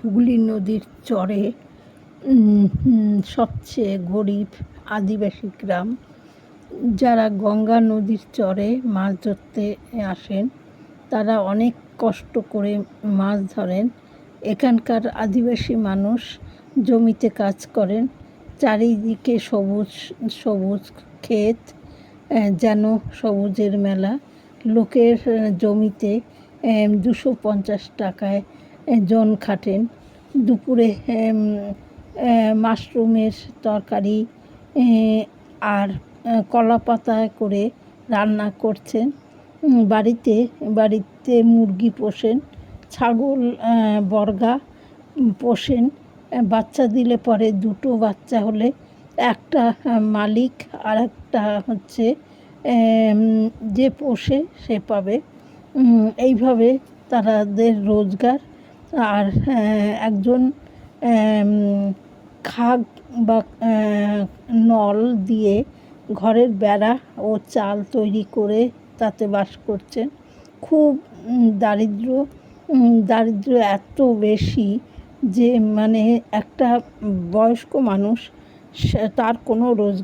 হুগলি নদীর চরে সবচেয়ে গরিব আদিবাসী গ্রাম, যারা গঙ্গা নদীর চরে মাছ ধরতে আসেন তারা অনেক কষ্ট করে মাছ ধরেন। এখানকার আদিবাসী মানুষ জমিতে কাজ করেন, চারিদিকে সবুজ সবুজ ক্ষেত, যেন সবুজের মেলা। লোকের জমিতে 250 টাকায় জন খাটেন। দুপুরে মাশরুমের তরকারি আর কলা পাতায় করে রান্না করছেন। বাড়িতে মুরগি পোষেন, ছাগল বর্গা পোষেন। বাচ্চা দিলে পরে 2টো বাচ্চা হলে একটা মালিক আর একটা হচ্ছে যে পোষে সে পাবে। এইভাবে তাদের রোজগার। আর একজন খাগ বা নল দিয়ে ঘরের বেড়া ও চাল তৈরি করে তাতে বাস করছেন। খুব দারিদ্র এত বেশি যে মানে একটা বয়স্ক মানুষ তার কোনো রোজগার